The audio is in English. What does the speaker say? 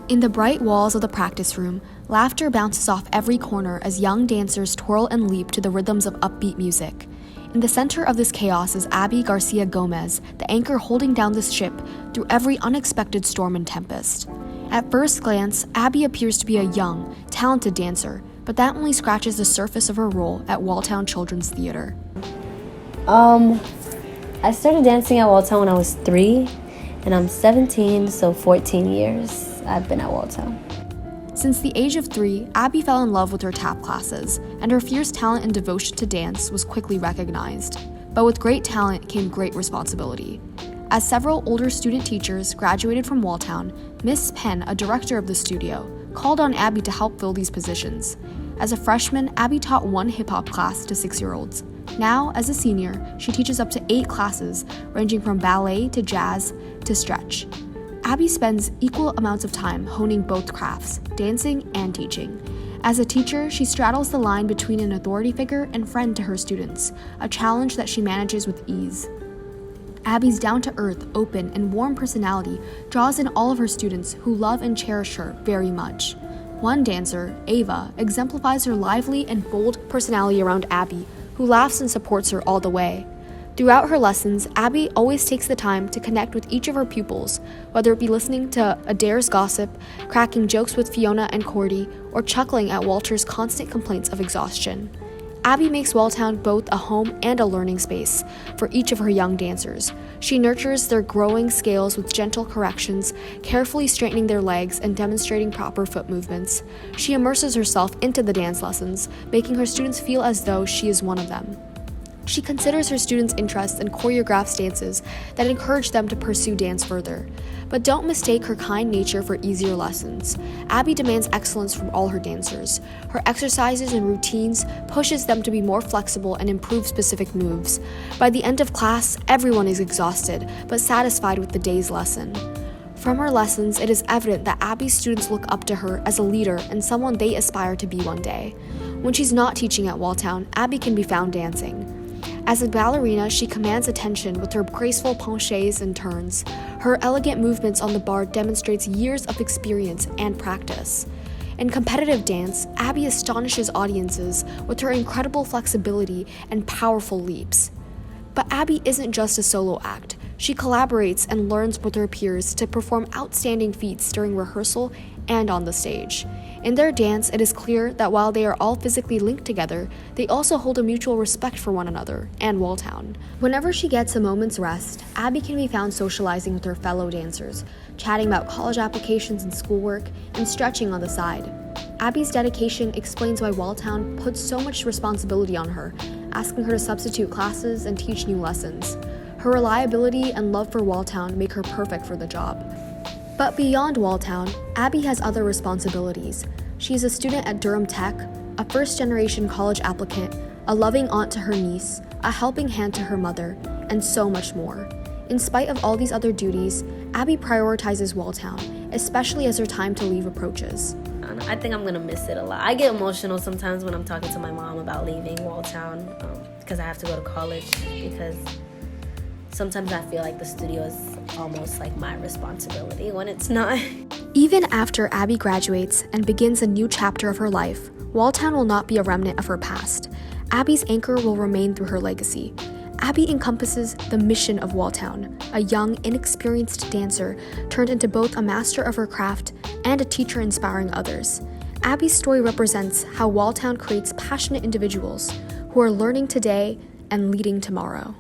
In the bright walls of the practice room, laughter bounces off every corner as young dancers twirl and leap to the rhythms of upbeat music. In the center of this chaos is Abby Garcia Gomez, the anchor holding down the ship through every unexpected storm and tempest. At first glance, Abby appears to be a young, talented dancer, but that only scratches the surface of her role at Walltown Children's Theater. I started dancing at Walltown when I was 3, and I'm 17, so 14 years I've been at Walltown. Since the age of 3, Abby fell in love with her tap classes, and her fierce talent and devotion to dance was quickly recognized. But with great talent came great responsibility. As several older student teachers graduated from Walltown, Miss Penn, a director of the studio, called on Abby to help fill these positions. As a freshman, Abby taught 1 hip-hop class to 6-year-olds. Now, as a senior, she teaches up to 8 classes, ranging from ballet to jazz to stretch. Abby spends equal amounts of time honing both crafts, dancing and teaching. As a teacher, she straddles the line between an authority figure and friend to her students, a challenge that she manages with ease. Abby's down-to-earth, open, and warm personality draws in all of her students who love and cherish her very much. One dancer, Ava, exemplifies her lively and bold personality around Abby, who laughs and supports her all the way. Throughout her lessons, Abby always takes the time to connect with each of her pupils, whether it be listening to Adair's gossip, cracking jokes with Fiona and Cordy, or chuckling at Walter's constant complaints of exhaustion. Abby makes Walltown both a home and a learning space for each of her young dancers. She nurtures their growing scales with gentle corrections, carefully straightening their legs and demonstrating proper foot movements. She immerses herself into the dance lessons, making her students feel as though she is one of them. She considers her students' interests and choreographs dances that encourage them to pursue dance further. But don't mistake her kind nature for easier lessons. Abby demands excellence from all her dancers. Her exercises and routines pushes them to be more flexible and improve specific moves. By the end of class, everyone is exhausted, but satisfied with the day's lesson. From her lessons, it is evident that Abby's students look up to her as a leader and someone they aspire to be one day. When she's not teaching at Walltown, Abby can be found dancing. As a ballerina, she commands attention with her graceful penchés and turns. Her elegant movements on the bar demonstrates years of experience and practice. In competitive dance, Abby astonishes audiences with her incredible flexibility and powerful leaps. But Abby isn't just a solo act. She collaborates and learns with her peers to perform outstanding feats during rehearsal and on the stage. In their dance, it is clear that while they are all physically linked together, they also hold a mutual respect for one another and Walltown. Whenever she gets a moment's rest, Abby can be found socializing with her fellow dancers, chatting about college applications and schoolwork, and stretching on the side. Abby's dedication explains why Walltown puts so much responsibility on her, asking her to substitute classes and teach new lessons. Her reliability and love for Walltown make her perfect for the job. But beyond Walltown, Abby has other responsibilities. She is a student at Durham Tech, a first-generation college applicant, a loving aunt to her niece, a helping hand to her mother, and so much more. In spite of all these other duties, Abby prioritizes Walltown, especially as her time to leave approaches. I think I'm gonna miss it a lot. I get emotional sometimes when I'm talking to my mom about leaving Walltown because I have to go to college, because sometimes I feel like the studio is almost like my responsibility when it's not. Even after Abby graduates and begins a new chapter of her life, Walltown will not be a remnant of her past. Abby's anchor will remain through her legacy. Abby encompasses the mission of Walltown, a young, inexperienced dancer turned into both a master of her craft and a teacher inspiring others. Abby's story represents how Walltown creates passionate individuals who are learning today and leading tomorrow.